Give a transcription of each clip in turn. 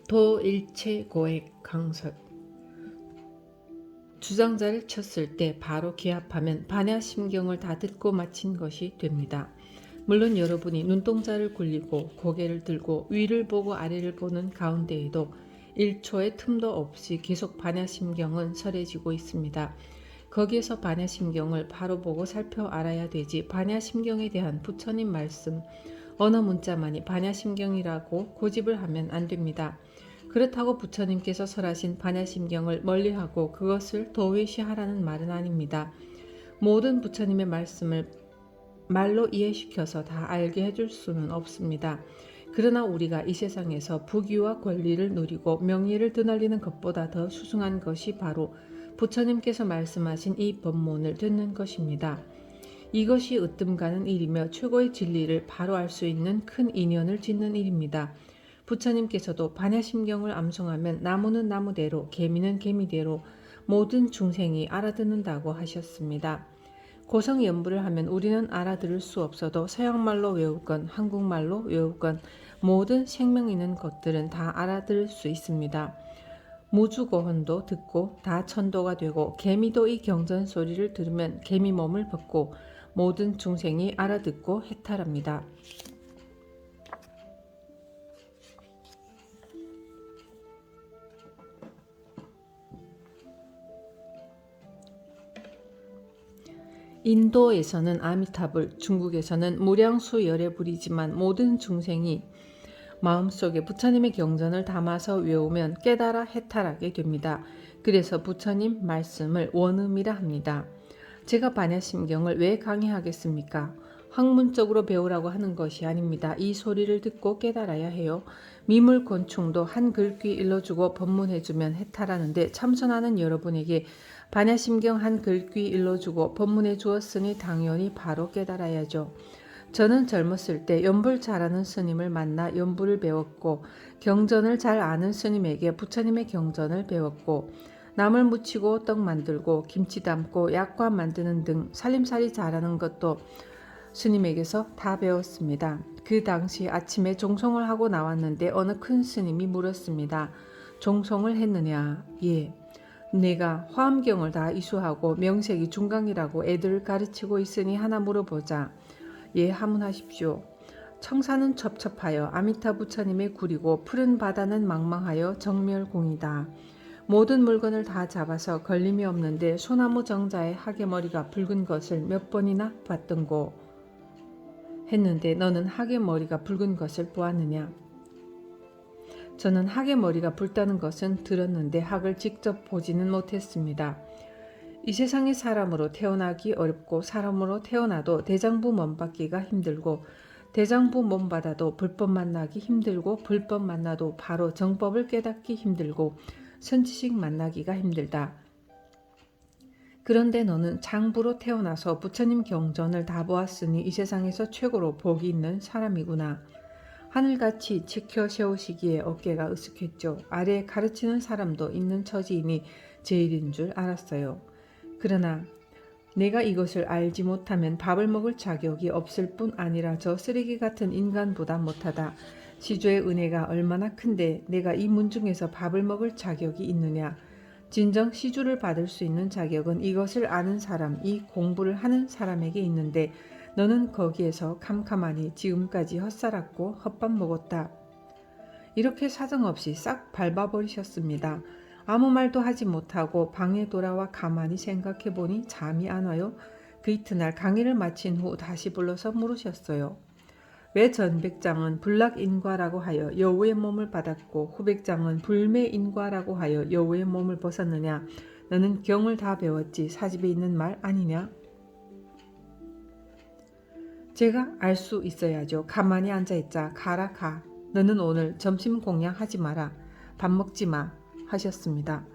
도일체고액 강설. 주장자를 쳤을 때 바로 기합하면 반야심경을 다 듣고 마친 것이 됩니다. 물론 여러분이 눈동자를 굴리고 고개를 들고 위를 보고 아래를 보는 가운데에도 1초의 틈도 없이 계속 반야심경은 설해지고 있습니다. 거기에서 반야심경을 바로 보고 살펴 알아야 되지, 반야심경에 대한 부처님 말씀 어느 문자만이 반야심경이라고 고집을 하면 안 됩니다. 그렇다고 부처님께서 설하신 반야심경을 멀리하고 그것을 도외시하라는 말은 아닙니다. 모든 부처님의 말씀을 말로 이해시켜서 다 알게 해줄 수는 없습니다. 그러나 우리가 이 세상에서 부귀와 권리를 누리고 명예를 드날리는 것보다 더 수승한 것이 바로 부처님께서 말씀하신 이 법문을 듣는 것입니다. 이것이 으뜸 가는 일이며 최고의 진리를 바로 알 수 있는 큰 인연을 짓는 일입니다. 부처님께서도 반야심경을 암송하면 나무는 나무대로, 개미는 개미대로 모든 중생이 알아듣는다고 하셨습니다. 고성연부를 하면 우리는 알아들을 수 없어도 서양말로 외우건 한국말로 외우건 모든 생명 있는 것들은 다 알아들을 수 있습니다. 무주고혼도 듣고 다 천도가 되고, 개미도 이 경전 소리를 들으면 개미 몸을 벗고 모든 중생이 알아듣고 해탈합니다. 인도에서는 아미타불, 중국에서는 무량수열에 부리지만 모든 중생이 마음속에 부처님의 경전을 담아서 외우면 깨달아 해탈하게 됩니다. 그래서 부처님 말씀을 원음이라 합니다. 제가 반야심경을 왜 강의하겠습니까? 학문적으로 배우라고 하는 것이 아닙니다. 이 소리를 듣고 깨달아야 해요. 미물곤충도 한 글귀 일러주고 법문해주면 해탈하는데, 참선하는 여러분에게 반야심경 한 글귀 일러주고 법문해 주었으니 당연히 바로 깨달아야죠. 저는 젊었을 때 연불 잘하는 스님을 만나 연불을 배웠고, 경전을 잘 아는 스님에게 부처님의 경전을 배웠고, 나물 무치고 떡 만들고 김치 담고 약과 만드는 등 살림살이 잘하는 것도 스님에게서 다 배웠습니다. 그 당시 아침에 종송을 하고 나왔는데 어느 큰 스님이 물었습니다. 종송을 했느냐? 예. 내가 화엄경을 다 이수하고 명색이 중강이라고 애들을 가르치고 있으니 하나 물어보자. 예, 하문하십시오. 청사는 첩첩하여 아미타 부처님의 굴이고 푸른 바다는 망망하여 정멸공이다. 모든 물건을 다 잡아서 걸림이 없는데 소나무 정자의 하계머리가 붉은 것을 몇 번이나 봤던고 했는데, 너는 하계머리가 붉은 것을 보았느냐? 저는 하계머리가 붉다는 것은 들었는데 학을 직접 보지는 못했습니다. 이 세상에 사람으로 태어나기 어렵고 사람으로 태어나도 대장부 몸받기가 힘들고, 대장부 몸받아도 불법 만나기 힘들고, 불법 만나도 바로 정법을 깨닫기 힘들고, 선지식 만나기가 힘들다. 그런데 너는 장부로 태어나서 부처님 경전을 다 보았으니 이 세상에서 최고로 복이 있는 사람이구나. 하늘같이 지켜 세우시기에 어깨가 으쓱했죠. 아래 가르치는 사람도 있는 처지이니 제일인 줄 알았어요. 그러나 내가 이것을 알지 못하면 밥을 먹을 자격이 없을 뿐 아니라 저 쓰레기 같은 인간보다 못하다. 시주의 은혜가 얼마나 큰데 내가 이 문중에서 밥을 먹을 자격이 있느냐. 진정 시주를 받을 수 있는 자격은 이것을 아는 사람, 이 공부를 하는 사람에게 있는데, 너는 거기에서 캄캄하니 지금까지 헛살았고 헛밥 먹었다. 이렇게 사정없이 싹 밟아버리셨습니다. 아무 말도 하지 못하고 방에 돌아와 가만히 생각해보니 잠이 안 와요. 그 이튿날 강의를 마친 후 다시 불러서 물으셨어요. 왜 전백장은 불락인과라고 하여 여우의 몸을 받았고 후백장은 불매인과라고 하여 여우의 몸을 벗었느냐? 너는 경을 다 배웠지 사집에 있는 말 아니냐? 제가 알 수 있어야죠. 가만히 앉아있자. 가라 가. 너는 오늘 점심 공양하지 마라. 밥 먹지 마. 하셨습니다.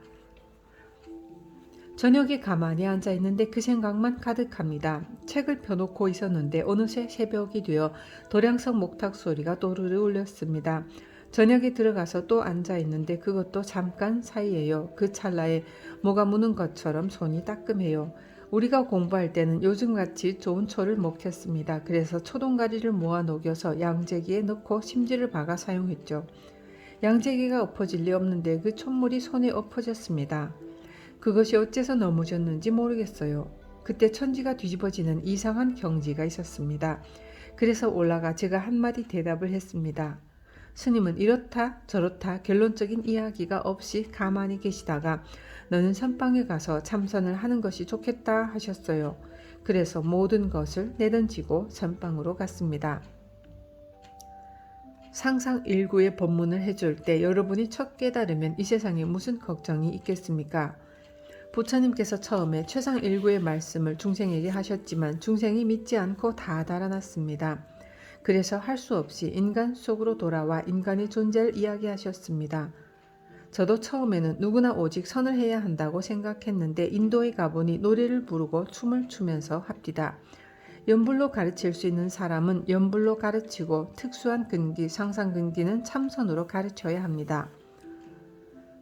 저녁에 가만히 앉아있는데 그 생각만 가득합니다. 책을 펴놓고 있었는데 어느새 새벽이 되어 도량석 목탁 소리가 또르르 울렸습니다. 저녁에 들어가서 또 앉아있는데 그것도 잠깐 사이예요. 그 찰나에 뭐가 무는 것처럼 손이 따끔해요. 우리가 공부할 때는 요즘같이 좋은 초를 못 켰습니다. 그래서 초동가리를 모아 녹여서 양재기에 넣고 심지를 박아 사용했죠. 양재기가 엎어질 리 없는데 그 촛물이 손에 엎어졌습니다. 그것이 어째서 넘어졌는지 모르겠어요. 그때 천지가 뒤집어지는 이상한 경지가 있었습니다. 그래서 올라가 제가 한마디 대답을 했습니다. 스님은 이렇다 저렇다 결론적인 이야기가 없이 가만히 계시다가 너는 선방에 가서 참선을 하는 것이 좋겠다 하셨어요. 그래서 모든 것을 내던지고 선방으로 갔습니다. 상상 일구의 법문을 해줄 때 여러분이 첫 깨달으면 이 세상에 무슨 걱정이 있겠습니까? 부처님께서 처음에 최상 일구의 말씀을 중생에게 하셨지만 중생이 믿지 않고 다 달아났습니다. 그래서 할 수 없이 인간 속으로 돌아와 인간의 존재를 이야기하셨습니다. 저도 처음에는 누구나 오직 선을 해야 한다고 생각했는데 인도에 가보니 노래를 부르고 춤을 추면서 합디다. 연불로 가르칠 수 있는 사람은 연불로 가르치고 특수한 근기, 상상근기는 참선으로 가르쳐야 합니다.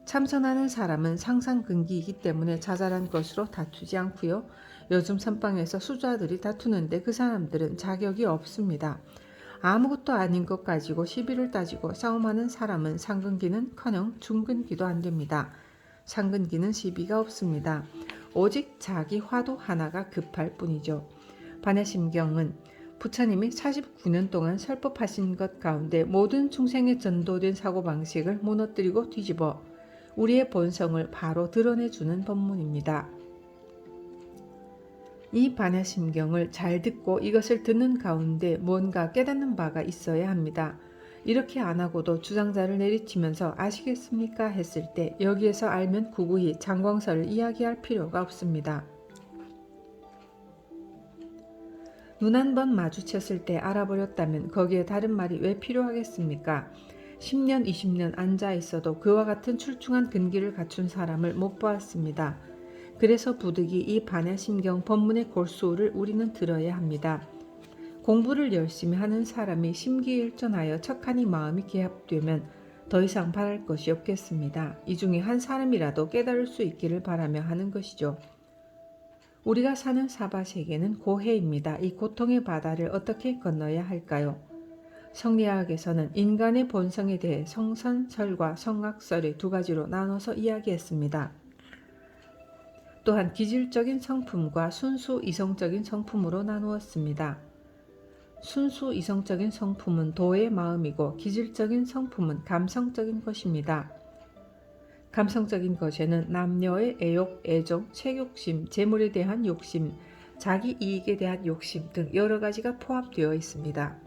참선하는 사람은 상상근기이기 때문에 자잘한 것으로 다투지 않고요. 요즘 선방에서 수자들이 다투는데 그 사람들은 자격이 없습니다. 아무것도 아닌 것 가지고 시비를 따지고 싸움하는 사람은 상근기는커녕 중근기도 안 됩니다. 상근기는 시비가 없습니다. 오직 자기 화두 하나가 급할 뿐이죠. 반야심경은 부처님이 49년 동안 설법하신 것 가운데 모든 중생에 전도된 사고방식을 무너뜨리고 뒤집어 우리의 본성을 바로 드러내주는 법문입니다. 이 반야심경을 잘 듣고 이것을 듣는 가운데 뭔가 깨닫는 바가 있어야 합니다. 이렇게 안 하고도 주장자를 내리치면서 아시겠습니까? 했을 때 여기에서 알면 구구히 장광설을 이야기할 필요가 없습니다. 눈 한 번 마주쳤을 때 알아버렸다면 거기에 다른 말이 왜 필요하겠습니까? 10년, 20년 앉아 있어도 그와 같은 출중한 근기를 갖춘 사람을 못 보았습니다. 그래서 부득이 이 반야심경 법문의 골수를 우리는 들어야 합니다. 공부를 열심히 하는 사람이 심기일전하여 척하니 마음이 개합되면 더 이상 바랄 것이 없겠습니다. 이 중에 한 사람이라도 깨달을 수 있기를 바라며 하는 것이죠. 우리가 사는 사바세계는 고해입니다. 이 고통의 바다를 어떻게 건너야 할까요? 성리학에서는 인간의 본성에 대해 성선설과 성악설의 두 가지로 나눠서 이야기했습니다. 또한 기질적인 성품과 순수 이성적인 성품으로 나누었습니다. 순수 이성적인 성품은 도의 마음이고 기질적인 성품은 감성적인 것입니다. 감성적인 것에는 남녀의 애욕, 애정, 색욕심, 재물에 대한 욕심, 자기 이익에 대한 욕심 등 여러 가지가 포함되어 있습니다.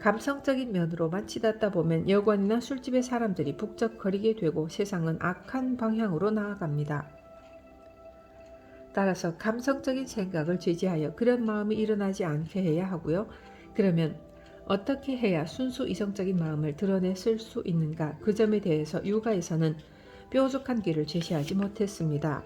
감성적인 면으로만 치닫다 보면 여관이나 술집의 사람들이 북적거리게 되고 세상은 악한 방향으로 나아갑니다. 따라서 감성적인 생각을 제지하여 그런 마음이 일어나지 않게 해야 하고요. 그러면 어떻게 해야 순수 이성적인 마음을 드러냈을 수 있는가? 그 점에 대해서 유가에서는 뾰족한 길을 제시하지 못했습니다.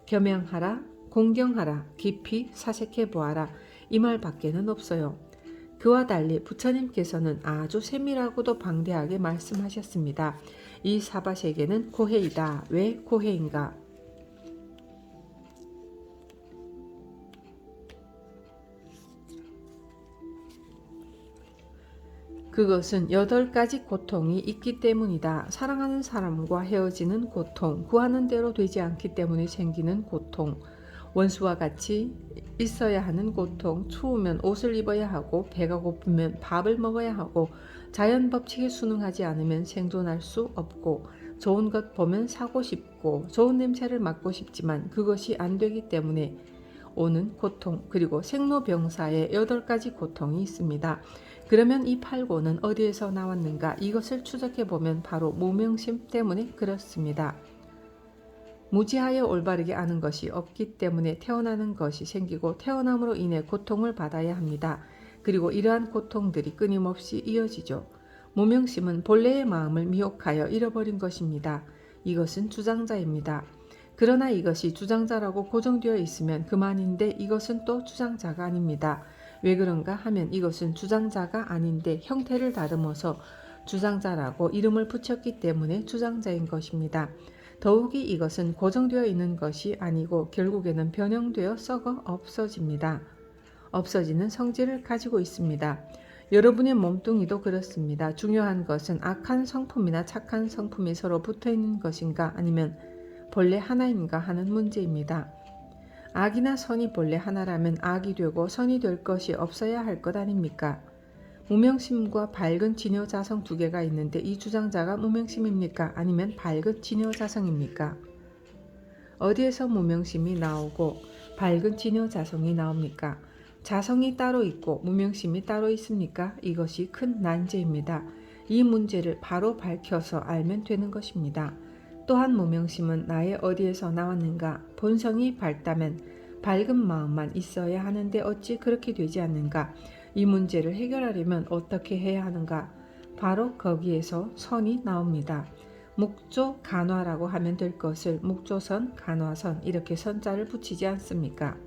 겸양하라, 공경하라, 깊이 사색해 보아라 이 말밖에는 없어요. 그와 달리 부처님께서는 아주 세밀하고도 방대하게 말씀하셨습니다. 이 사바세계는 고해이다. 왜 고해인가? 그것은 8가지 고통이 있기 때문이다. 사랑하는 사람과 헤어지는 고통, 구하는 대로 되지 않기 때문에 생기는 고통, 원수와 같이 있어야 하는 고통, 추우면 옷을 입어야 하고 배가 고프면 밥을 먹어야 하고 자연 법칙에 순응하지 않으면 생존할 수 없고 좋은 것 보면 사고 싶고 좋은 냄새를 맡고 싶지만 그것이 안 되기 때문에 오는 고통, 그리고 생로병사의 8가지 고통이 있습니다. 그러면 이 8고는 어디에서 나왔는가? 이것을 추적해보면 바로 무명심 때문에 그렇습니다. 무지하여 올바르게 아는 것이 없기 때문에 태어나는 것이 생기고 태어남으로 인해 고통을 받아야 합니다. 그리고 이러한 고통들이 끊임없이 이어지죠. 무명심은 본래의 마음을 미혹하여 잃어버린 것입니다. 이것은 주장자입니다. 그러나 이것이 주장자라고 고정되어 있으면 그만인데 이것은 또 주장자가 아닙니다. 왜 그런가 하면 이것은 주장자가 아닌데 형태를 다듬어서 주장자라고 이름을 붙였기 때문에 주장자인 것입니다. 더욱이 이것은 고정되어 있는 것이 아니고 결국에는 변형되어 썩어 없어집니다. 없어지는 성질을 가지고 있습니다. 여러분의 몸뚱이도 그렇습니다. 중요한 것은 악한 성품이나 착한 성품이 서로 붙어있는 것인가 아니면 본래 하나인가 하는 문제입니다. 악이나 선이 본래 하나라면 악이 되고 선이 될 것이 없어야 할 것 아닙니까? 무명심과 밝은 진여자성 두 개가 있는데 이 주장자가 무명심입니까? 아니면 밝은 진여자성입니까? 어디에서 무명심이 나오고 밝은 진여자성이 나옵니까? 자성이 따로 있고 무명심이 따로 있습니까? 이것이 큰 난제입니다. 이 문제를 바로 밝혀서 알면 되는 것입니다. 또한 무명심은 나의 어디에서 나왔는가? 본성이 밝다면 밝은 마음만 있어야 하는데 어찌 그렇게 되지 않는가? 이 문제를 해결하려면 어떻게 해야 하는가? 바로 거기에서 선이 나옵니다. 묵조 간화라고 하면 될 것을 묵조선, 간화선 이렇게 선자를 붙이지 않습니까?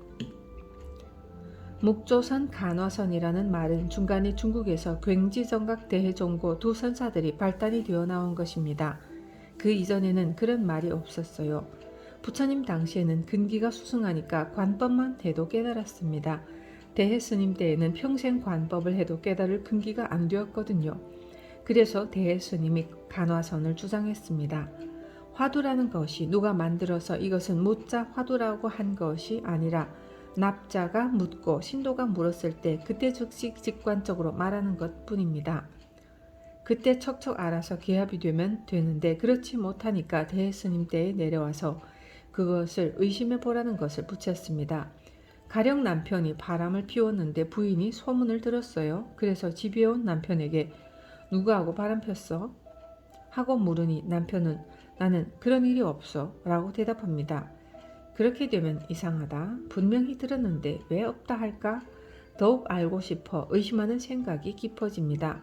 묵조선, 간화선이라는 말은 중간에 중국에서 굉지정각 대해종고 두 선사들이 발단이 되어 나온 것입니다. 그 이전에는 그런 말이 없었어요. 부처님 당시에는 근기가 수승하니까 관법만 해도 깨달았습니다. 대해스님 때에는 평생 관법을 해도 깨달을 근기가 안 되었거든요. 그래서 대해스님이 간화선을 주장했습니다. 화두라는 것이 누가 만들어서 이것은 묻자 화두라고 한 것이 아니라 납자가 묻고 신도가 물었을 때 그때 즉시 직관적으로 말하는 것 뿐입니다. 그때 척척 알아서 기합이 되면 되는데 그렇지 못하니까 대해스님 때에 내려와서 그것을 의심해 보라는 것을 붙였습니다. 가령 남편이 바람을 피웠는데 부인이 소문을 들었어요. 그래서 집에 온 남편에게 누구하고 바람 폈어? 하고 물으니 남편은 나는 그런 일이 없어 라고 대답합니다. 그렇게 되면 이상하다. 분명히 들었는데 왜 없다 할까? 더욱 알고 싶어 의심하는 생각이 깊어집니다.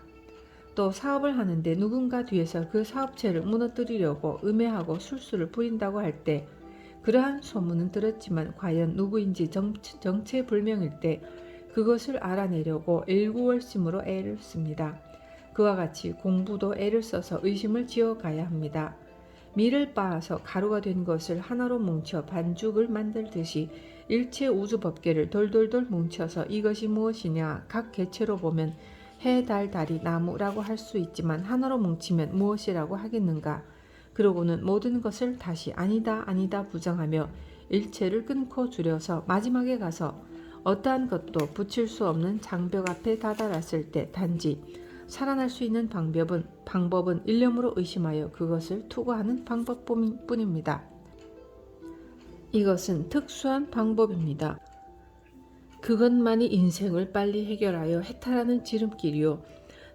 또 사업을 하는데 누군가 뒤에서 그 사업체를 무너뜨리려고 음해하고 술수를 부린다고 할 때 그러한 소문은 들었지만 과연 누구인지 정체불명일 때 그것을 알아내려고 일구월심으로 애를 씁니다. 그와 같이 공부도 애를 써서 의심을 지어가야 합니다. 밀을 빻아서 가루가 된 것을 하나로 뭉쳐 반죽을 만들듯이 일체 우주 법계를 돌돌돌 뭉쳐서 이것이 무엇이냐 각 개체로 보면 해, 달, 달이, 나무라고 할 수 있지만 하나로 뭉치면 무엇이라고 하겠는가? 그러고는 모든 것을 다시 아니다 아니다 부정하며 일체를 끊고 줄여서 마지막에 가서 어떠한 것도 붙일 수 없는 장벽 앞에 다다랐을 때 단지 살아날 수 있는 방법은 일념으로 의심하여 그것을 투구하는 방법뿐입니다. 이것은 특수한 방법입니다. 그것만이 인생을 빨리 해결하여 해탈하는 지름길이요.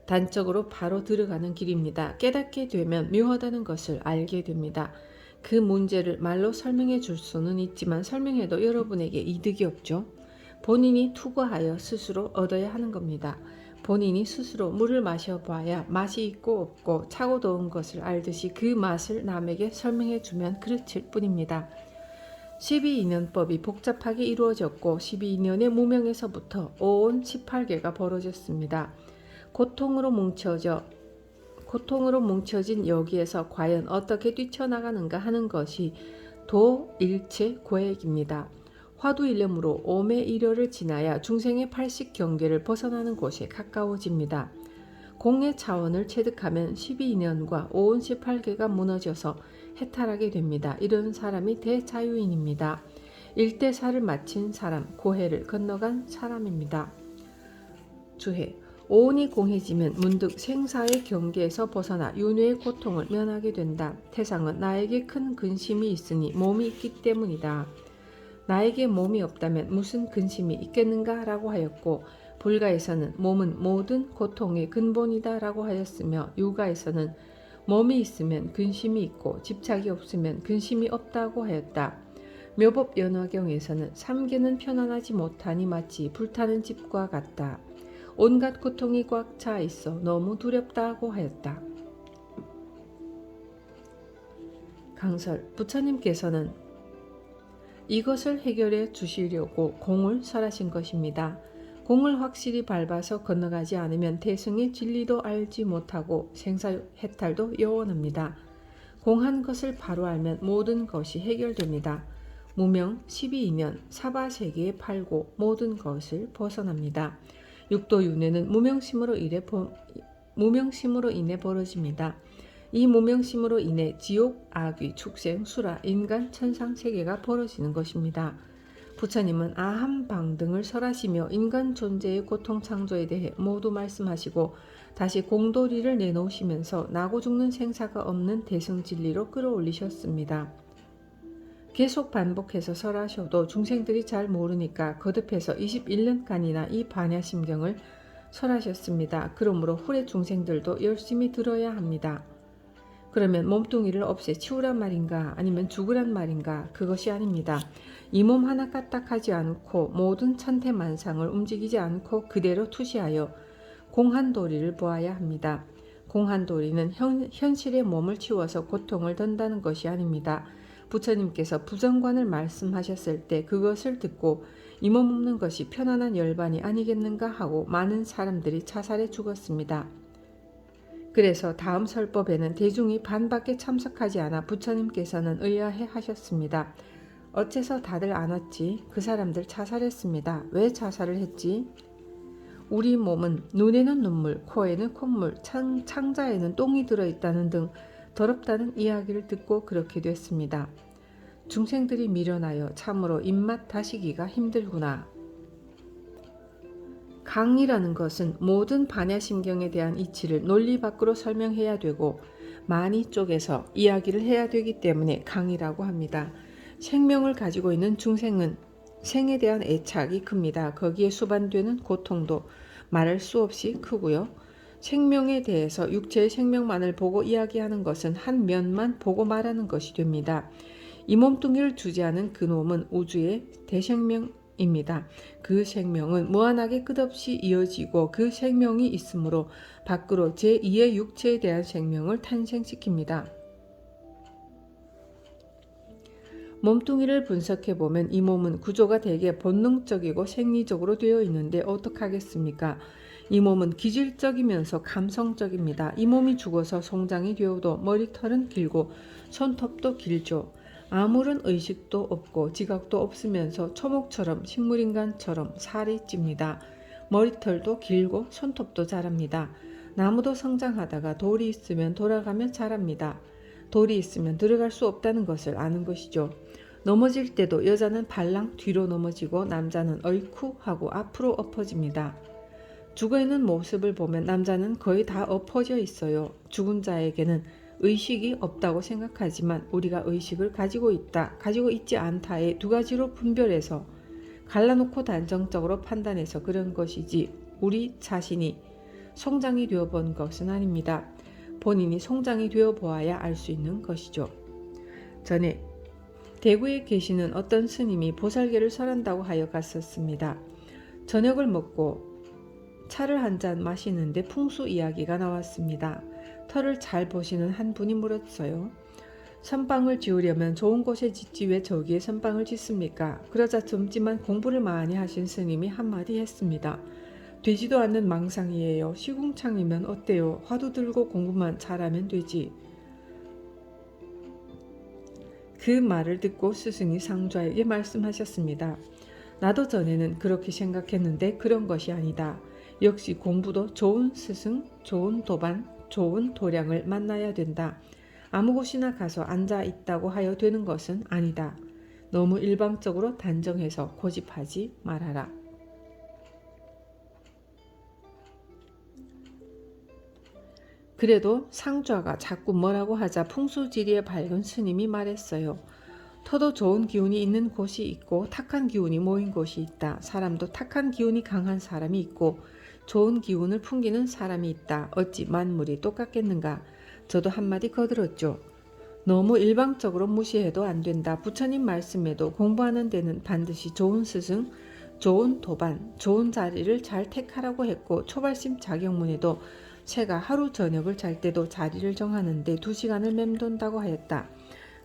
단적으로 바로 들어가는 길입니다. 깨닫게 되면 묘하다는 것을 알게 됩니다. 그 문제를 말로 설명해 줄 수는 있지만 설명해도 여러분에게 이득이 없죠. 본인이 투구하여 스스로 얻어야 하는 겁니다. 본인이 스스로 물을 마셔봐야 맛이 있고 없고 차고 더운 것을 알듯이 그 맛을 남에게 설명해 주면 그르칠 뿐입니다. 12인연법이 복잡하게 이루어졌고 12인연의 무명에서부터 온 18개가 벌어졌습니다. 고통으로 뭉쳐진 여기에서 과연 어떻게 뛰쳐나가는가 하는 것이 도일체 고액입니다. 화두일념으로 오매 일요를 지나야 중생의 80경계를 벗어나는 곳에 가까워집니다. 공의 차원을 체득하면 12인연과 오온 18개가 무너져서 해탈하게 됩니다. 이런 사람이 대자유인입니다. 일대사를 마친 사람, 고해를 건너간 사람입니다. 주해, 오온이 공해지면 문득 생사의 경계에서 벗어나 윤회의 고통을 면하게 된다. 태상은 나에게 큰 근심이 있으니 몸이 있기 때문이다. 나에게 몸이 없다면 무슨 근심이 있겠는가 라고 하였고, 불가에서는 몸은 모든 고통의 근본이다 라고 하였으며, 유가에서는 몸이 있으면 근심이 있고 집착이 없으면 근심이 없다고 하였다. 묘법 연화경에서는 삼계는 편안하지 못하니 마치 불타는 집과 같다. 온갖 고통이 꽉 차 있어 너무 두렵다고 하였다. 강설, 부처님께서는 이것을 해결해 주시려고 공을 설하신 것입니다. 공을 확실히 밟아서 건너가지 않으면 태승의 진리도 알지 못하고 생사해탈도 영원합니다. 공한 것을 바로 알면 모든 것이 해결됩니다. 무명 12년 사바세계에 팔고 모든 것을 벗어납니다. 육도윤회는 무명심으로 인해 벌어집니다. 이 무명심으로 인해 지옥, 악귀, 축생, 수라, 인간, 천상 세계가 벌어지는 것입니다. 부처님은 아함방 등을 설하시며 인간 존재의 고통 창조에 대해 모두 말씀하시고 다시 공도리를 내놓으시면서 나고 죽는 생사가 없는 대승진리로 끌어올리셨습니다. 계속 반복해서 설하셔도 중생들이 잘 모르니까 거듭해서 21년간이나 이 반야심경을 설하셨습니다. 그러므로 후래 중생들도 열심히 들어야 합니다. 그러면 몸뚱이를 없애 치우란 말인가 아니면 죽으란 말인가? 그것이 아닙니다. 이 몸 하나 까딱하지 않고 모든 천태만상을 움직이지 않고 그대로 투시하여 공한도리를 보아야 합니다. 공한도리는 현실의 몸을 치워서 고통을 던다는 것이 아닙니다. 부처님께서 부정관을 말씀하셨을 때 그것을 듣고 이 몸 없는 것이 편안한 열반이 아니겠는가 하고 많은 사람들이 자살해 죽었습니다. 그래서 다음 설법에는 대중이 반밖에 참석하지 않아 부처님께서는 의아해 하셨습니다. 어째서 다들 안 왔지? 그 사람들 자살했습니다. 왜 자살을 했지? 우리 몸은 눈에는 눈물, 코에는 콧물, 창자에는 똥이 들어있다는 등 더럽다는 이야기를 듣고 그렇게 됐습니다. 중생들이 미련하여 참으로 입맛 다시기가 힘들구나. 강이라는 것은 모든 반야심경에 대한 이치를 논리 밖으로 설명해야 되고 많이 쪼개서 이야기를 해야 되기 때문에 강이라고 합니다. 생명을 가지고 있는 중생은 생에 대한 애착이 큽니다. 거기에 수반되는 고통도 말할 수 없이 크고요. 생명에 대해서 육체의 생명만을 보고 이야기하는 것은 한 면만 보고 말하는 것이 됩니다. 이 몸뚱이를 주재하는 그놈은 우주의 대생명입니다. 그 생명은 무한하게 끝없이 이어지고 그 생명이 있으므로 밖으로 제2의 육체에 대한 생명을 탄생시킵니다. 몸뚱이를 분석해보면 이 몸은 구조가 되게 본능적이고 생리적으로 되어 있는데 어떡하겠습니까? 이 몸은 기질적이면서 감성적입니다. 이 몸이 죽어서 송장이 되어도 머리털은 길고 손톱도 길죠. 아무런 의식도 없고 지각도 없으면서 초목처럼 식물인간처럼 살이 찝니다. 머리털도 길고 손톱도 자랍니다. 나무도 성장하다가 돌이 있으면 돌아가면 자랍니다. 돌이 있으면 들어갈 수 없다는 것을 아는 것이죠. 넘어질 때도 여자는 발랑 뒤로 넘어지고 남자는 어이쿠 하고 앞으로 엎어집니다. 죽어있는 모습을 보면 남자는 거의 다 엎어져 있어요. 죽은 자에게는 의식이 없다고 생각하지만 우리가 의식을 가지고 있다, 가지고 있지 않다의 두 가지로 분별해서 갈라놓고 단정적으로 판단해서 그런 것이지 우리 자신이 송장이 되어 본 것은 아닙니다. 본인이 송장이 되어 보아야 알 수 있는 것이죠. 전에 대구에 계시는 어떤 스님이 보살계를 설한다고 하여 갔었습니다. 저녁을 먹고 차를 한 잔 마시는데 풍수 이야기가 나왔습니다. 터를 잘 보시는 한 분이 물었어요. 선방을 지으려면 좋은 곳에 짓지 왜 저기에 선방을 짓습니까? 그러자 젊지만 공부를 많이 하신 스님이 한마디 했습니다. 되지도 않는 망상이에요. 시궁창이면 어때요? 화두 들고 공부만 잘하면 되지. 그 말을 듣고 스승이 상좌에게 말씀하셨습니다. 나도 전에는 그렇게 생각했는데 그런 것이 아니다. 역시 공부도 좋은 스승, 좋은 도반, 좋은 도량을 만나야 된다. 아무 곳이나 가서 앉아 있다고 하여 되는 것은 아니다. 너무 일방적으로 단정해서 고집하지 말아라. 그래도 상좌가 자꾸 뭐라고 하자 풍수지리에 밝은 스님이 말했어요. 터도 좋은 기운이 있는 곳이 있고 탁한 기운이 모인 곳이 있다. 사람도 탁한 기운이 강한 사람이 있고 좋은 기운을 풍기는 사람이 있다. 어찌 만물이 똑같겠는가? 저도 한마디 거들었죠. 너무 일방적으로 무시해도 안 된다. 부처님 말씀에도 공부하는 데는 반드시 좋은 스승, 좋은 도반, 좋은 자리를 잘 택하라고 했고 초발심 자격문에도 새가 하루 저녁을 잘 때도 자리를 정하는데 2시간을 맴돈다고 하였다.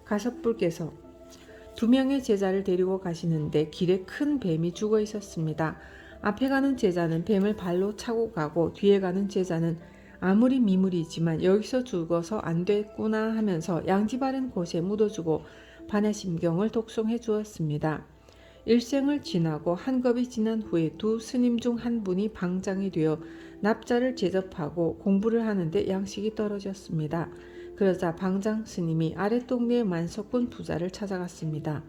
가섭불께서 2명의 제자를 데리고 가시는데 길에 큰 뱀이 죽어 있었습니다. 앞에 가는 제자는 뱀을 발로 차고 가고 뒤에 가는 제자는 아무리 미물이지만 여기서 죽어서 안 됐구나 하면서 양지 바른 곳에 묻어주고 반야심경을 독송해 주었습니다. 일생을 지나고 한 겁이 지난 후에 두 스님 중 한 분이 방장이 되어 납자를 제접하고 공부를 하는데 양식이 떨어졌습니다. 그러자 방장 스님이 아랫동네의 만석군 부자를 찾아갔습니다.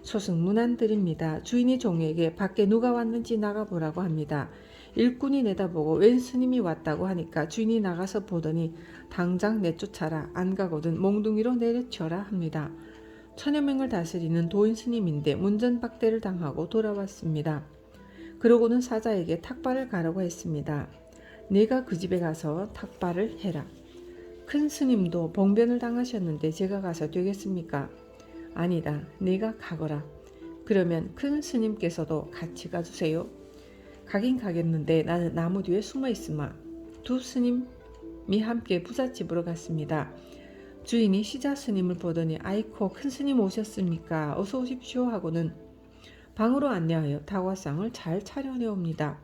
소승 문안드립니다. 주인이 종에게 밖에 누가 왔는지 나가보라고 합니다. 일꾼이 내다보고 웬 스님이 왔다고 하니까 주인이 나가서 보더니 당장 내쫓아라. 안 가거든 몽둥이로 내려쳐라 합니다. 천여 명을 다스리는 도인 스님인데 문전박대를 당하고 돌아왔습니다. 그러고는 사자에게 탁발을 가라고 했습니다. 내가 그 집에 가서 탁발을 해라. 큰 스님도 봉변을 당하셨는데 제가 가서 되겠습니까? 아니다. 내가 가거라. 그러면 큰 스님께서도 같이 가주세요. 가긴 가겠는데 나는 나무 뒤에 숨어 있으마. 두 스님이 함께 부잣집으로 갔습니다. 주인이 시자 스님을 보더니 아이코 큰 스님 오셨습니까? 어서 오십시오 하고는 방으로 안내하여 다과상을 잘 차려내옵니다.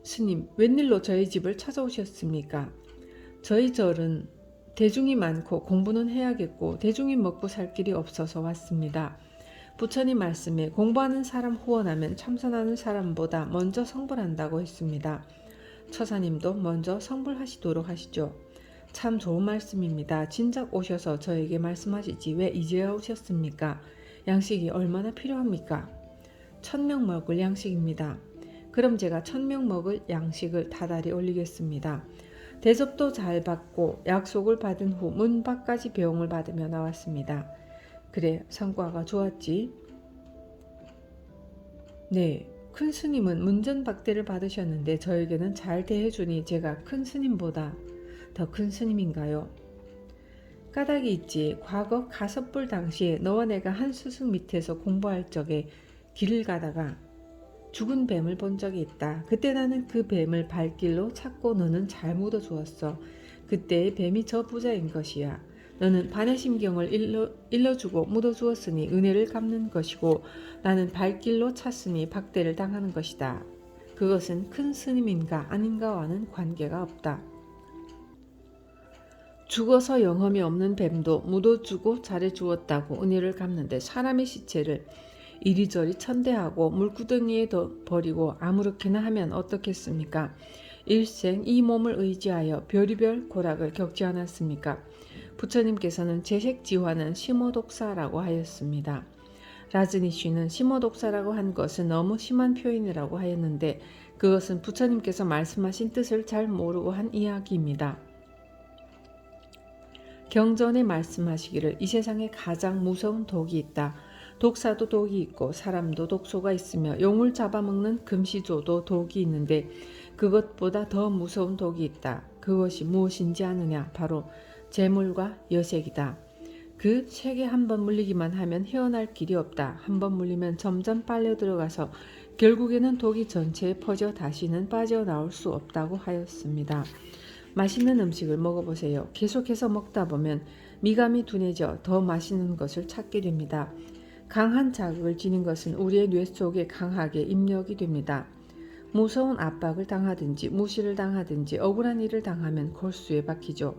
스님, 웬일로 저희 집을 찾아오셨습니까? 저희 절은 대중이 많고 공부는 해야겠고 대중이 먹고 살 길이 없어서 왔습니다. 부처님 말씀에 공부하는 사람 후원하면 참선하는 사람보다 먼저 성불한다고 했습니다. 처사님도 먼저 성불하시도록 하시죠. 참 좋은 말씀입니다. 진작 오셔서 저에게 말씀하시지 왜 이제야 오셨습니까? 양식이 얼마나 필요합니까? 1000명 먹을 양식입니다. 그럼 제가 1000명 먹을 양식을 다달이 올리겠습니다. 대접도 잘 받고 약속을 받은 후 문 밖까지 배웅을 받으며 나왔습니다. 그래, 성과가 좋았지? 네, 큰 스님은 문전박대를 받으셨는데 저에게는 잘 대해주니 제가 큰 스님보다 더 큰 스님인가요? 까닭이 있지. 과거 가섭불 당시에 너와 내가 한 스승 밑에서 공부할 적에 길을 가다가 죽은 뱀을 본 적이 있다. 그때 나는 그 뱀을 발길로 찾고 너는 잘 묻어주었어. 그때의 뱀이 저 부자인 것이야. 너는 반야심경을 일러주고 묻어주었으니 은혜를 갚는 것이고 나는 발길로 찾으니 박대를 당하는 것이다. 그것은 큰 스님인가 아닌가와는 관계가 없다. 죽어서 영험이 없는 뱀도 묻어주고 잘해주었다고 은혜를 갚는데 사람의 시체를 이리저리 천대하고 물구덩이에 버리고 아무렇게나 하면 어떻겠습니까? 일생 이 몸을 의지하여 별의별 고락을 겪지 않았습니까? 부처님께서는 제색지화는 심오독사라고 하였습니다. 라즈니쉬는 심오독사라고 한 것은 너무 심한 표현이라고 하였는데 그것은 부처님께서 말씀하신 뜻을 잘 모르고 한 이야기입니다. 경전에 말씀하시기를 이 세상에 가장 무서운 독이 있다. 독사도 독이 있고 사람도 독소가 있으며 용을 잡아먹는 금시조도 독이 있는데 그것보다 더 무서운 독이 있다. 그것이 무엇인지 아느냐? 바로 재물과 여색이다. 그 책에 한번 물리기만 하면 헤어날 길이 없다. 한번 물리면 점점 빨려 들어가서 결국에는 독이 전체에 퍼져 다시는 빠져나올 수 없다고 하였습니다. 맛있는 음식을 먹어보세요. 계속해서 먹다 보면 미감이 둔해져 더 맛있는 것을 찾게 됩니다. 강한 자극을 지닌 것은 우리의 뇌 속에 강하게 입력이 됩니다. 무서운 압박을 당하든지 무시를 당하든지 억울한 일을 당하면 골수에 박히죠.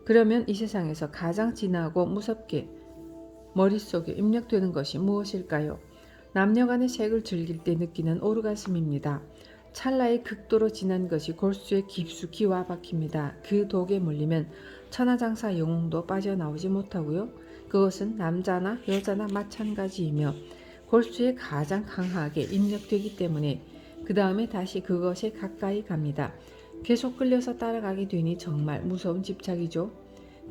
그러면 이 세상에서 가장 진하고 무섭게 머릿속에 입력되는 것이 무엇일까요? 남녀간의 색을 즐길 때 느끼는 오르가슴입니다. 찰나의 극도로 진한 것이 골수에 깊숙이 와 박힙니다. 그 독에 물리면 천하장사 영웅도 빠져나오지 못하고요. 그것은 남자나 여자나 마찬가지이며 골수에 가장 강하게 입력되기 때문에 그 다음에 다시 그것에 가까이 갑니다. 계속 끌려서 따라가게 되니 정말 무서운 집착이죠.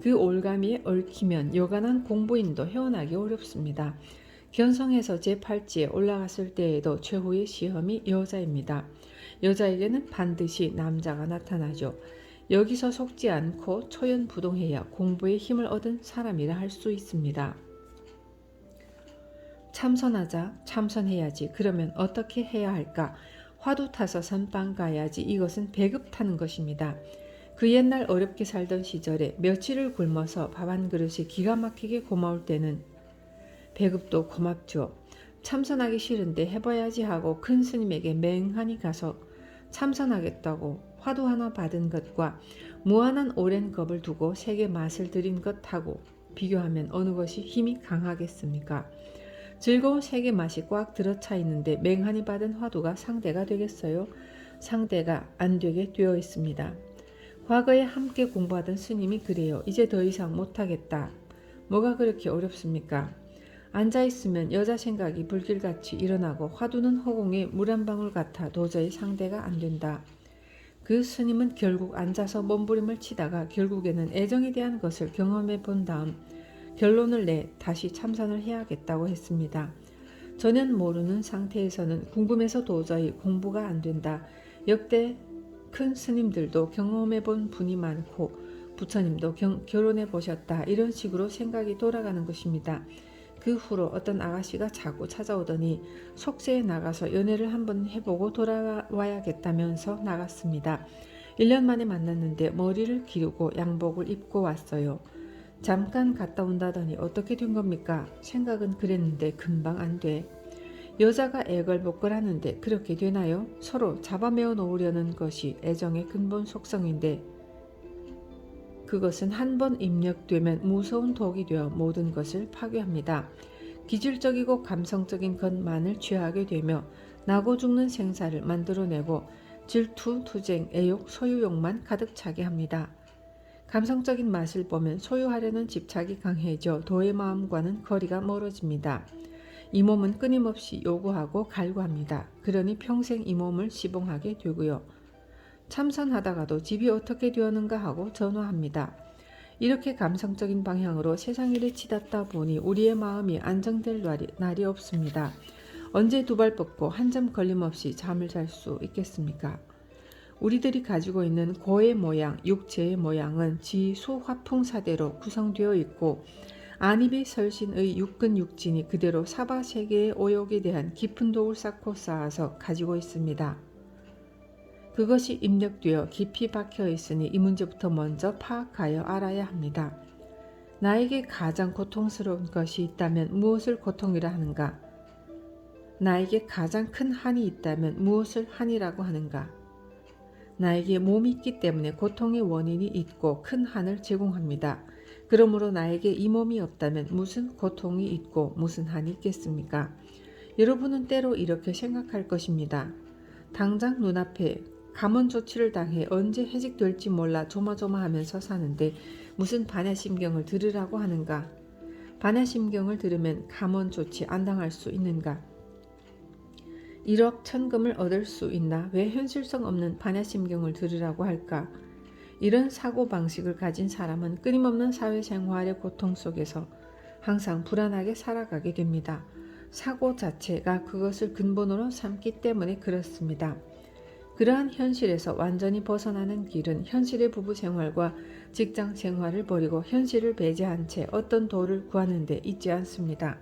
그 올가미에 얽히면 여간한 공부인도 헤어나기 어렵습니다. 견성에서 제8지에 올라갔을 때에도 최후의 시험이 여자입니다. 여자에게는 반드시 남자가 나타나죠. 여기서 속지 않고 초연부동해야 공부에 힘을 얻은 사람이라 할 수 있습니다. 참선하자, 참선해야지. 그러면 어떻게 해야 할까? 화두 타서 선방 가야지. 이것은 배급 타는 것입니다. 그 옛날 어렵게 살던 시절에 며칠을 굶어서 밥 한 그릇이 기가 막히게 고마울 때는 배급도 고맙죠. 참선하기 싫은데 해봐야지 하고 큰 스님에게 맹하니 가서 참선하겠다고 화두 하나 받은 것과 무한한 오랜 겁을 두고 색의 맛을 들인 것하고 비교하면 어느 것이 힘이 강하겠습니까? 즐거운 색의 맛이 꽉 들어차 있는데 맹한이 받은 화두가 상대가 되겠어요? 상대가 안 되게 되어 있습니다. 과거에 함께 공부하던 스님이 그래요. 이제 더 이상 못하겠다. 뭐가 그렇게 어렵습니까? 앉아있으면 여자 생각이 불길같이 일어나고 화두는 허공에 물 한 방울 같아 도저히 상대가 안 된다. 그 스님은 결국 앉아서 몸부림을 치다가 결국에는 애정에 대한 것을 경험해 본 다음 결론을 내 다시 참선을 해야겠다고 했습니다. 전혀 모르는 상태에서는 궁금해서 도저히 공부가 안 된다. 역대 큰 스님들도 경험해 본 분이 많고 부처님도 결혼해 보셨다. 이런 식으로 생각이 돌아가는 것입니다. 그 후로 어떤 아가씨가 자꾸 찾아오더니 속세에 나가서 연애를 한번 해보고 돌아와야겠다면서 나갔습니다. 1년 만에 만났는데 머리를 기르고 양복을 입고 왔어요. 잠깐 갔다 온다더니 어떻게 된 겁니까? 생각은 그랬는데 금방 안 돼. 여자가 애걸복걸 하는데 그렇게 되나요? 서로 잡아매어 놓으려는 것이 애정의 근본 속성인데 그것은 한번 입력되면 무서운 독이 되어 모든 것을 파괴합니다. 기질적이고 감성적인 것만을 취하게 되며 나고 죽는 생사를 만들어내고 질투, 투쟁, 애욕, 소유욕만 가득 차게 합니다. 감성적인 맛을 보면 소유하려는 집착이 강해져 도의 마음과는 거리가 멀어집니다. 이 몸은 끊임없이 요구하고 갈구합니다. 그러니 평생 이 몸을 시봉하게 되고요. 참선하다가도 집이 어떻게 되었는가 하고 전화합니다. 이렇게 감성적인 방향으로 세상 일에 치닫다 보니 우리의 마음이 안정될 날이 없습니다. 언제 두 발 뻗고 한 점 걸림없이 잠을 잘 수 있겠습니까? 우리들이 가지고 있는 고의 모양, 육체의 모양은 지수 화풍사대로 구성되어 있고 안입이 설신의 육근육진이 그대로 사바세계의 오욕에 대한 깊은 독을 쌓고 쌓아서 가지고 있습니다. 그것이 입력되어 깊이 박혀 있으니 이 문제부터 먼저 파악하여 알아야 합니다. 나에게 가장 고통스러운 것이 있다면 무엇을 고통이라 하는가? 나에게 가장 큰 한이 있다면 무엇을 한이라고 하는가? 나에게 몸이 있기 때문에 고통의 원인이 있고 큰 한을 제공합니다. 그러므로 나에게 이 몸이 없다면 무슨 고통이 있고 무슨 한이 있겠습니까? 여러분은 때로 이렇게 생각할 것입니다. 당장 눈앞에 감원 조치를 당해 언제 해직될지 몰라 조마조마하면서 사는데 무슨 반야심경을 들으라고 하는가? 반야심경을 들으면 감원 조치 안 당할 수 있는가? 1억 천금을 얻을 수 있나? 왜 현실성 없는 반야심경을 들으라고 할까? 이런 사고방식을 가진 사람은 끊임없는 사회생활의 고통 속에서 항상 불안하게 살아가게 됩니다. 사고 자체가 그것을 근본으로 삼기 때문에 그렇습니다. 그러한 현실에서 완전히 벗어나는 길은 현실의 부부생활과 직장생활을 버리고 현실을 배제한 채 어떤 도를 구하는 데 있지 않습니다.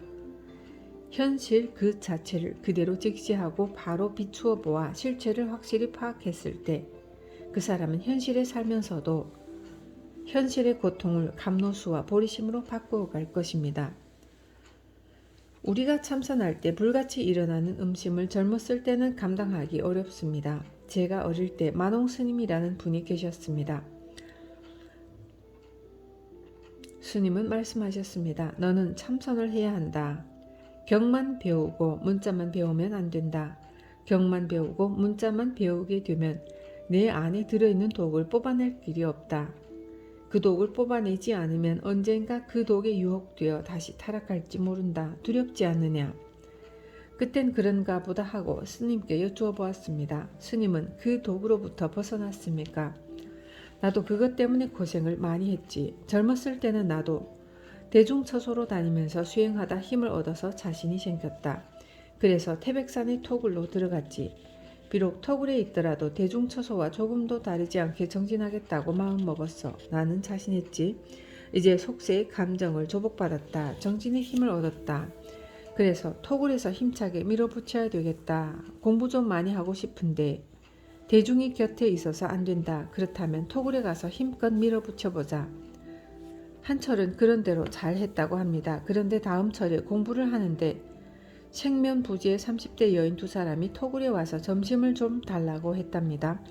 현실 그 자체를 그대로 직시하고 바로 비추어 보아 실체를 확실히 파악했을 때 그 사람은 현실에 살면서도 현실의 고통을 감노수와 보리심으로 바꾸어 갈 것입니다. 우리가 참선할 때 불같이 일어나는 음심을 젊었을 때는 감당하기 어렵습니다. 제가 어릴 때 만홍 스님이라는 분이 계셨습니다. 스님은 말씀하셨습니다. 너는 참선을 해야 한다. 경만 배우고 문자만 배우면 안 된다. 경만 배우고 문자만 배우게 되면 내 안에 들어있는 독을 뽑아낼 길이 없다. 그 독을 뽑아내지 않으면 언젠가 그 독에 유혹되어 다시 타락할지 모른다. 두렵지 않느냐? 그땐 그런가 보다 하고 스님께 여쭈어 보았습니다. 스님은 그 독으로부터 벗어났습니까? 나도 그것 때문에 고생을 많이 했지. 젊었을 때는 나도 대중처소로 다니면서 수행하다 힘을 얻어서 자신이 생겼다. 그래서 태백산의 토굴로 들어갔지. 비록 토굴에 있더라도 대중처소와 조금도 다르지 않게 정진하겠다고 마음먹었어. 나는 자신했지. 이제 속세의 감정을 조복받았다. 정진의 힘을 얻었다. 그래서 토굴에서 힘차게 밀어붙여야 되겠다. 공부 좀 많이 하고 싶은데 대중이 곁에 있어서 안 된다. 그렇다면 토굴에 가서 힘껏 밀어붙여보자. 한철은 그런 대로 잘했다고 합니다. 그런데 다음 철에 공부를 하는데 생면부지의 30대 여인 두 사람이 토굴에 와서 점심을 좀 달라고 했답니다.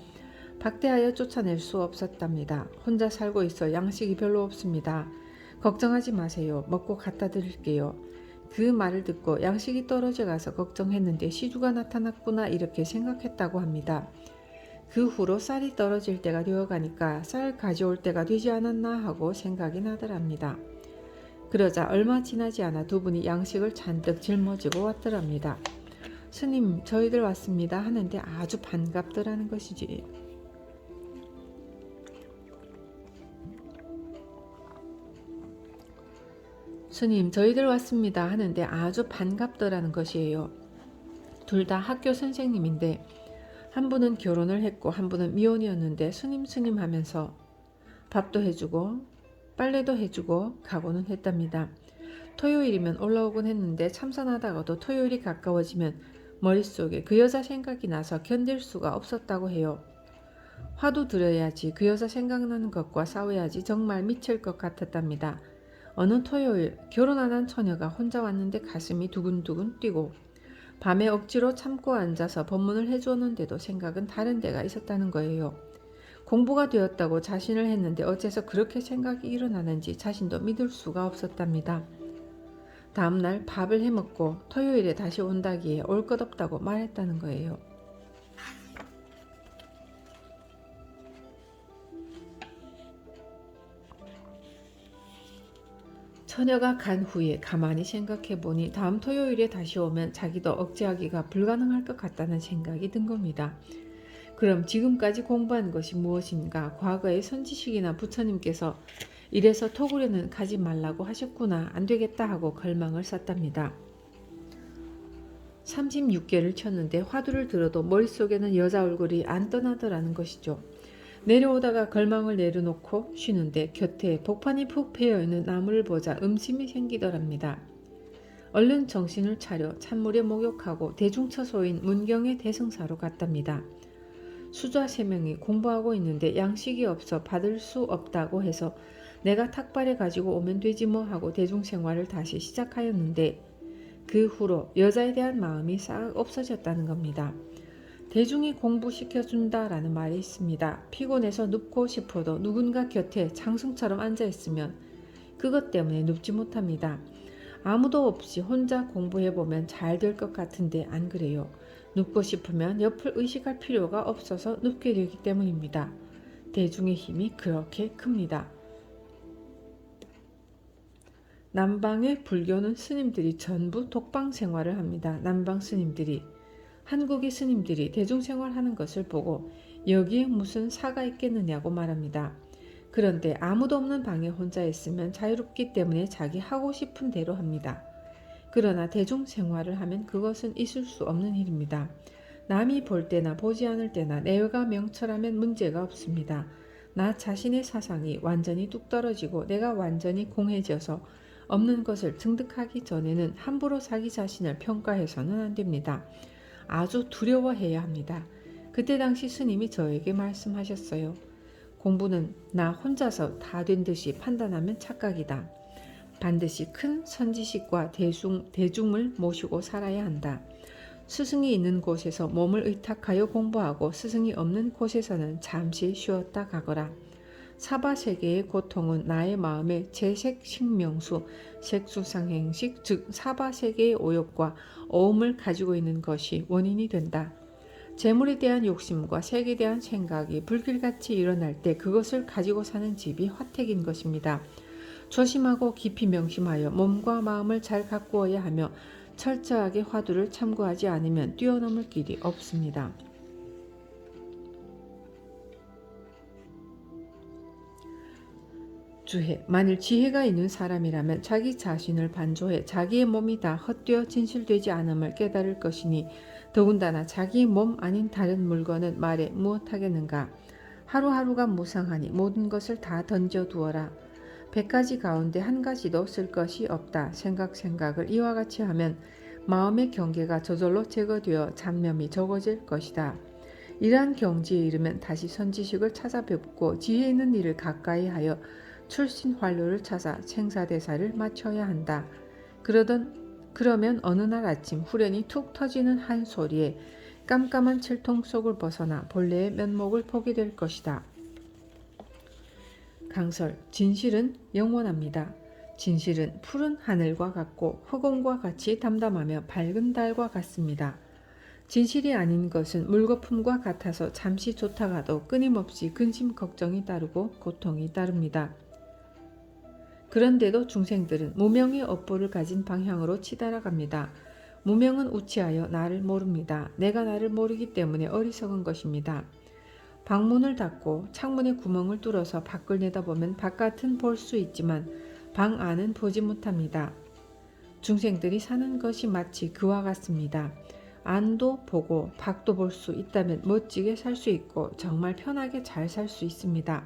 박대하여 쫓아낼 수 없었답니다. 혼자 살고 있어 양식이 별로 없습니다. 걱정하지 마세요. 먹고 갖다 드릴게요. 그 말을 듣고 양식이 떨어져 가서 걱정했는데 시주가 나타났구나 이렇게 생각했다고 합니다. 그 후로 쌀이 떨어질 때가 되어가니까 쌀 가져올 때가 되지 않았나 하고 생각이 나더랍니다. 그러자 얼마 지나지 않아 두 분이 양식을 잔뜩 짊어지고 왔더랍니다. 스님, 저희들 왔습니다 하는데 아주 반갑더라는 것이지. 스님, 저희들 왔습니다 하는데 아주 반갑더라는 것이에요. 둘 다 학교 선생님인데 한 분은 결혼을 했고 한 분은 미혼이었는데 스님 하면서 밥도 해주고 빨래도 해주고 가고는 했답니다. 토요일이면 올라오곤 했는데 참선하다가도 토요일이 가까워지면 머릿속에 그 여자 생각이 나서 견딜 수가 없었다고 해요. 화도 들어야지 그 여자 생각나는 것과 싸워야지 정말 미칠 것 같았답니다. 어느 토요일 결혼 안 한 처녀가 혼자 왔는데 가슴이 두근두근 뛰고 밤에 억지로 참고 앉아서 법문을 해주었는데도 생각은 다른 데가 있었다는 거예요. 공부가 되었다고 자신을 했는데 어째서 그렇게 생각이 일어나는지 자신도 믿을 수가 없었답니다. 다음날 밥을 해먹고 토요일에 다시 온다기에 올 것 없다고 말했다는 거예요. 처녀가 간 후에 가만히 생각해 보니 다음 토요일에 다시 오면 자기도 억제하기가 불가능할 것 같다는 생각이 든 겁니다. 그럼 지금까지 공부한 것이 무엇인가? 과거에 선지식이나 부처님께서 이래서 토굴에는 가지 말라고 하셨구나. 안 되겠다 하고 걸망을 쌌답니다. 36개를 쳤는데 화두를 들어도 머릿속에는 여자 얼굴이 안 떠나더라는 것이죠. 내려오다가 걸망을 내려놓고 쉬는데 곁에 복판이 푹 패여있는 나무를 보자 음심이 생기더랍니다. 얼른 정신을 차려 찬물에 목욕하고 대중처소인 문경의 대승사로 갔답니다. 수자 3명이 공부하고 있는데 양식이 없어 받을 수 없다고 해서 내가 탁발해 가지고 오면 되지 뭐 하고 대중생활을 다시 시작하였는데 그 후로 여자에 대한 마음이 싹 없어졌다는 겁니다. 대중이 공부시켜준다라는 말이 있습니다. 피곤해서 눕고 싶어도 누군가 곁에 장승처럼 앉아있으면 그것 때문에 눕지 못합니다. 아무도 없이 혼자 공부해보면 잘 될 것 같은데 안 그래요. 눕고 싶으면 옆을 의식할 필요가 없어서 눕게 되기 때문입니다. 대중의 힘이 그렇게 큽니다. 남방의 불교는 스님들이 전부 독방 생활을 합니다. 남방 스님들이 한국의 스님들이 대중생활하는 것을 보고 여기에 무슨 사가 있겠느냐고 말합니다. 그런데 아무도 없는 방에 혼자 있으면 자유롭기 때문에 자기 하고 싶은 대로 합니다. 그러나 대중생활을 하면 그것은 있을 수 없는 일입니다. 남이 볼 때나 보지 않을 때나 내가 명철하면 문제가 없습니다. 나 자신의 사상이 완전히 뚝 떨어지고 내가 완전히 공해져서 없는 것을 증득하기 전에는 함부로 자기 자신을 평가해서는 안 됩니다. 아주 두려워해야 합니다. 그때 당시 스님이 저에게 말씀하셨어요. 공부는 나 혼자서 다 된 듯이 판단하면 착각이다. 반드시 큰 선지식과 대중을 모시고 살아야 한다. 스승이 있는 곳에서 몸을 의탁하여 공부하고 스승이 없는 곳에서는 잠시 쉬었다 가거라. 사바세계의 고통은 나의 마음의 재색식명수, 색수상행식, 즉 사바세계의 오욕과 어음을 가지고 있는 것이 원인이 된다. 재물에 대한 욕심과 색에 대한 생각이 불길같이 일어날 때 그것을 가지고 사는 집이 화택인 것입니다. 조심하고 깊이 명심하여 몸과 마음을 잘 가꾸어야 하며 철저하게 화두를 참고하지 않으면 뛰어넘을 길이 없습니다. 주해, 만일 지혜가 있는 사람이라면 자기 자신을 반조해 자기의 몸이 다 헛되어 진실되지 않음을 깨달을 것이니 더군다나 자기 몸 아닌 다른 물건은 말에 무엇하겠는가. 하루하루가 무상하니 모든 것을 다 던져두어라. 100가지 가운데 한 가지도 쓸 것이 없다. 생각을 이와 같이 하면 마음의 경계가 저절로 제거되어 잡념이 적어질 것이다. 이러한 경지에 이르면 다시 선지식을 찾아뵙고 지혜 있는 일을 가까이 하여 출신환로를 찾아 생사대사를 마쳐야 한다. 그러면 어느 날 아침 후련히 툭 터지는 한 소리에 깜깜한 칠통 속을 벗어나 본래의 면목을 보게 될 것이다. 강설, 진실은 영원합니다. 진실은 푸른 하늘과 같고 허공과 같이 담담하며 밝은 달과 같습니다. 진실이 아닌 것은 물거품과 같아서 잠시 좋다가도 끊임없이 근심 걱정이 따르고 고통이 따릅니다. 그런데도 중생들은 무명의 업보를 가진 방향으로 치달아갑니다. 무명은 우치하여 나를 모릅니다. 내가 나를 모르기 때문에 어리석은 것입니다. 방문을 닫고 창문에 구멍을 뚫어서 밖을 내다보면 바깥은 볼 수 있지만 방 안은 보지 못합니다. 중생들이 사는 것이 마치 그와 같습니다. 안도 보고 밖도 볼 수 있다면 멋지게 살 수 있고 정말 편하게 잘 살 수 있습니다.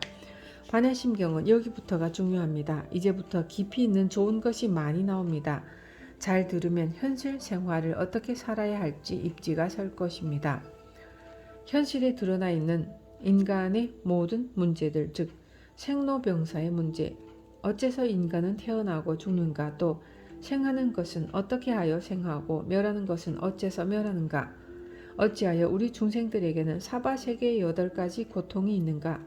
반야심경은 여기부터가 중요합니다. 이제부터 깊이 있는 좋은 것이 많이 나옵니다. 잘 들으면 현실 생활을 어떻게 살아야 할지 입지가 설 것입니다. 현실에 드러나 있는 인간의 모든 문제들, 즉 생로병사의 문제, 어째서 인간은 태어나고 죽는가, 또 생하는 것은 어떻게 하여 생하고 멸하는 것은 어째서 멸하는가, 어찌하여 우리 중생들에게는 사바세계의 8가지 고통이 있는가,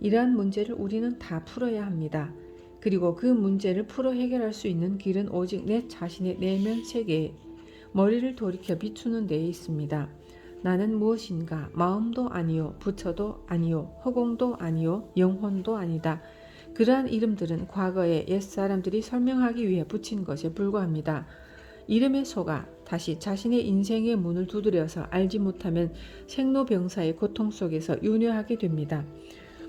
이러한 문제를 우리는 다 풀어야 합니다. 그리고 그 문제를 풀어 해결할 수 있는 길은 오직 내 자신의 내면 세계에 머리를 돌이켜 비추는 데에 있습니다. 나는 무엇인가? 마음도 아니요, 부처도 아니요, 허공도 아니요, 영혼도 아니다. 그러한 이름들은 과거의 옛사람들이 설명하기 위해 붙인 것에 불과합니다. 이름에 속아 다시 자신의 인생의 문을 두드려서 알지 못하면 생로병사의 고통 속에서 윤회하게 됩니다.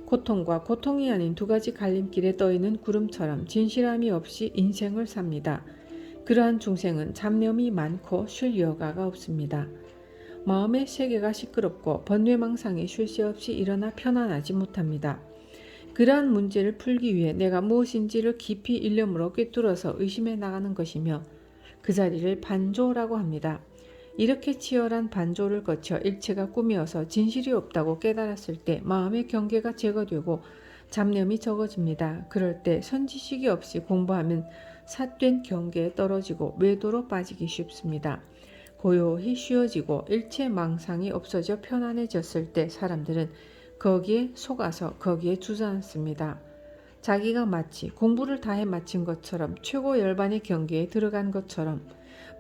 고통과 고통이 아닌 2가지 갈림길에 떠있는 구름처럼 진실함이 없이 인생을 삽니다. 그러한 중생은 잡념이 많고 쉴 여가가 없습니다. 마음의 세계가 시끄럽고 번뇌망상이 쉴 새 없이 일어나 편안하지 못합니다. 그러한 문제를 풀기 위해 내가 무엇인지를 깊이 일념으로 꿰뚫어서 의심해 나가는 것이며 그 자리를 반조라고 합니다. 이렇게 치열한 반조를 거쳐 일체가 꿈이어서 진실이 없다고 깨달았을 때 마음의 경계가 제거되고 잡념이 적어집니다. 그럴 때 선지식이 없이 공부하면 삿된 경계에 떨어지고 외도로 빠지기 쉽습니다. 고요히 쉬어지고 일체 망상이 없어져 편안해졌을 때 사람들은 거기에 속아서 거기에 주저앉습니다. 자기가 마치 공부를 다해 마친 것처럼 최고 열반의 경계에 들어간 것처럼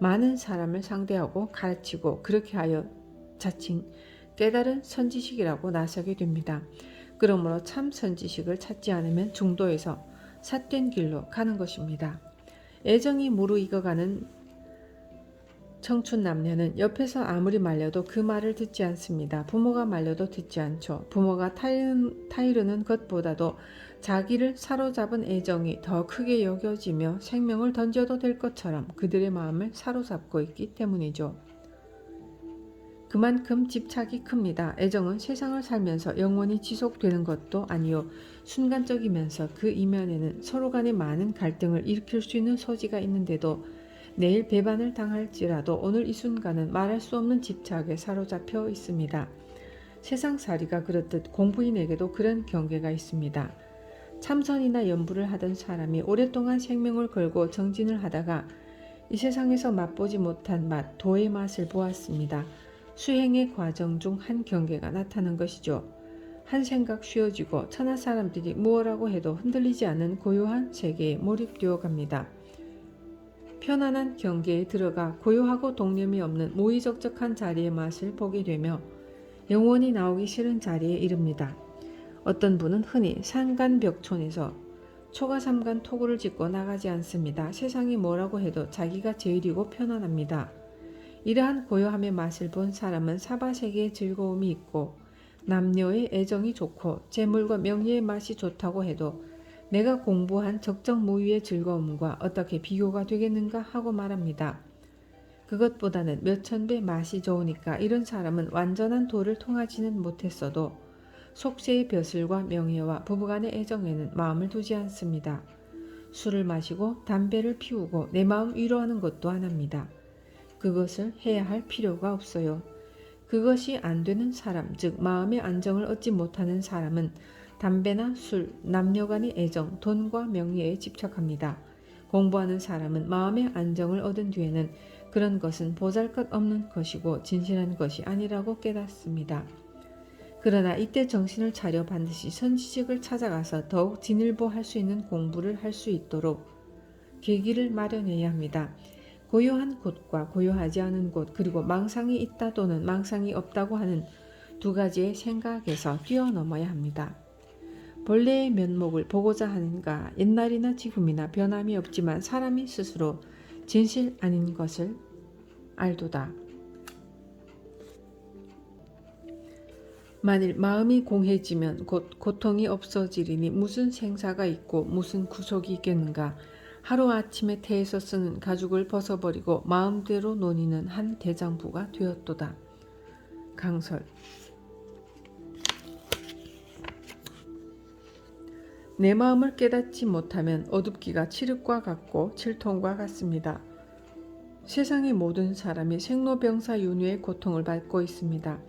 많은 사람을 상대하고 가르치고 그렇게 하여 자칭 깨달은 선지식이라고 나서게 됩니다. 그러므로 참 선지식을 찾지 않으면 중도에서 삿된 길로 가는 것입니다. 애정이 무르익어가는 청춘 남녀는 옆에서 아무리 말려도 그 말을 듣지 않습니다. 부모가 말려도 듣지 않죠. 부모가 타이르는 것보다도 자기를 사로잡은 애정이 더 크게 여겨지며 생명을 던져도 될 것처럼 그들의 마음을 사로잡고 있기 때문이죠. 그만큼 집착이 큽니다. 애정은 세상을 살면서 영원히 지속되는 것도 아니요, 순간적이면서 그 이면에는 서로 간에 많은 갈등을 일으킬 수 있는 소지가 있는데도 내일 배반을 당할지라도 오늘 이 순간은 말할 수 없는 집착에 사로잡혀 있습니다. 세상살이가 그렇듯 공부인에게도 그런 경계가 있습니다. 참선이나 연부를 하던 사람이 오랫동안 생명을 걸고 정진을 하다가 이 세상에서 맛보지 못한 맛, 도의 맛을 보았습니다. 수행의 과정 중 한 경계가 나타난 것이죠. 한 생각 쉬어지고 천하 사람들이 무엇라고 해도 흔들리지 않는 고요한 세계에 몰입되어 갑니다. 편안한 경계에 들어가 고요하고 동념이 없는 모의적적한 자리의 맛을 보게 되며 영원히 나오기 싫은 자리에 이릅니다. 어떤 분은 흔히 산간벽촌에서 초가삼간 토구를 짓고 나가지 않습니다. 세상이 뭐라고 해도 자기가 제일이고 편안합니다. 이러한 고요함의 맛을 본 사람은 사바세계의 즐거움이 있고 남녀의 애정이 좋고 재물과 명예의 맛이 좋다고 해도 내가 공부한 적정무위의 즐거움과 어떻게 비교가 되겠는가 하고 말합니다. 그것보다는 몇천 배 맛이 좋으니까 이런 사람은 완전한 도를 통하지는 못했어도 속세의 벼슬과 명예와 부부간의 애정에는 마음을 두지 않습니다. 술을 마시고 담배를 피우고 내 마음 위로하는 것도 안 합니다. 그것을 해야 할 필요가 없어요. 그것이 안 되는 사람, 즉 마음의 안정을 얻지 못하는 사람은 담배나 술, 남녀간의 애정, 돈과 명예에 집착합니다. 공부하는 사람은 마음의 안정을 얻은 뒤에는 그런 것은 보잘것없는 것이고 진실한 것이 아니라고 깨닫습니다. 그러나 이때 정신을 차려 반드시 선지식을 찾아가서 더욱 진일보할 수 있는 공부를 할 수 있도록 계기를 마련해야 합니다. 고요한 곳과 고요하지 않은 곳, 그리고 망상이 있다 또는 망상이 없다고 하는 두 가지의 생각에서 뛰어넘어야 합니다. 본래의 면목을 보고자 하는가, 옛날이나 지금이나 변함이 없지만 사람이 스스로 진실 아닌 것을 알도다. 만일 마음이 공해지면 곧 고통이 없어지리니 무슨 생사가 있고 무슨 구속이 있겠는가. 하루아침에 태에서 쓰는 가죽을 벗어버리고 마음대로 논의는 한 대장부가 되었도다. 강설. 내 마음을 깨닫지 못하면 어둡기가 칠흑과 같고 칠통과 같습니다. 세상의 모든 사람이 생로병사윤회의 고통을 받고 있습니다.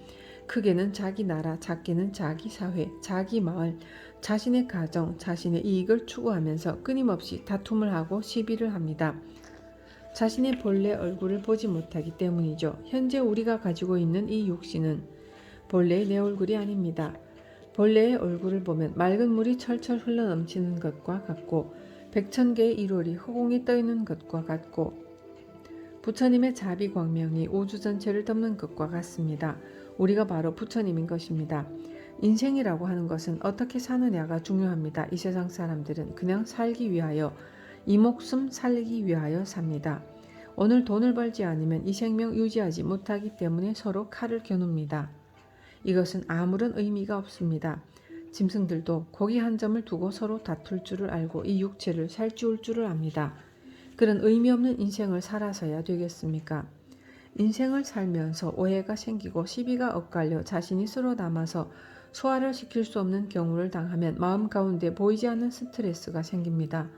크게는 자기 나라, 작게는 자기 사회, 자기 마을, 자신의 가정, 자신의 이익을 추구하면서 끊임없이 다툼을 하고 시비를 합니다. 자신의 본래 얼굴을 보지 못하기 때문이죠. 현재 우리가 가지고 있는 이 육신은 본래의 내 얼굴이 아닙니다. 본래의 얼굴을 보면 맑은 물이 철철 흘러넘치는 것과 같고 백천개의 일월이 허공에 떠있는 것과 같고 부처님의 자비광명이 우주 전체를 덮는 것과 같습니다. 우리가 바로 부처님인 것입니다. 인생이라고 하는 것은 어떻게 사느냐가 중요합니다. 이 세상 사람들은 그냥 살기 위하여, 이 목숨 살기 위하여 삽니다. 오늘 돈을 벌지 않으면 이 생명 유지하지 못하기 때문에 서로 칼을 겨눕니다. 이것은 아무런 의미가 없습니다. 짐승들도 고기 한 점을 두고 서로 다툴 줄을 알고 이 육체를 살찌울 줄을 압니다. 그런 의미 없는 인생을 살아서야 되겠습니까? 인생을 살면서 오해가 생기고 시비가 엇갈려 자신이 쓸어 담아서 소화를 시킬 수 없는 경우를 당하면 마음 가운데 보이지 않는 스트레스가 생깁니다.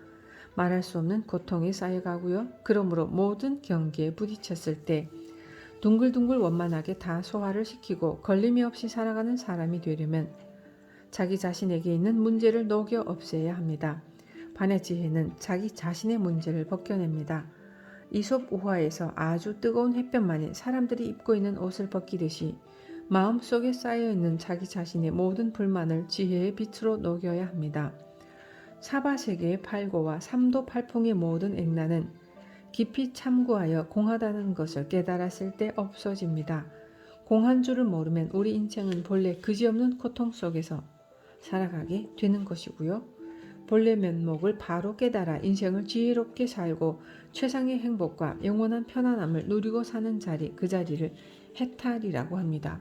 말할 수 없는 고통이 쌓여가고요. 그러므로 모든 경계에 부딪혔을 때 둥글둥글 원만하게 다 소화를 시키고 걸림이 없이 살아가는 사람이 되려면 자기 자신에게 있는 문제를 녹여 없애야 합니다. 반의 지혜는 자기 자신의 문제를 벗겨냅니다. 이솝 우화에서 아주 뜨거운 햇볕만이 사람들이 입고 있는 옷을 벗기듯이 마음속에 쌓여있는 자기 자신의 모든 불만을 지혜의 빛으로 녹여야 합니다. 사바세계의 팔고와 삼도팔풍의 모든 액란은 깊이 참고하여 공하다는 것을 깨달았을 때 없어집니다. 공한 줄을 모르면 우리 인생은 본래 그지없는 고통 속에서 살아가게 되는 것이고요. 본래 면목을 바로 깨달아 인생을 지혜롭게 살고 최상의 행복과 영원한 편안함을 누리고 사는 자리, 그 자리를 해탈이라고 합니다.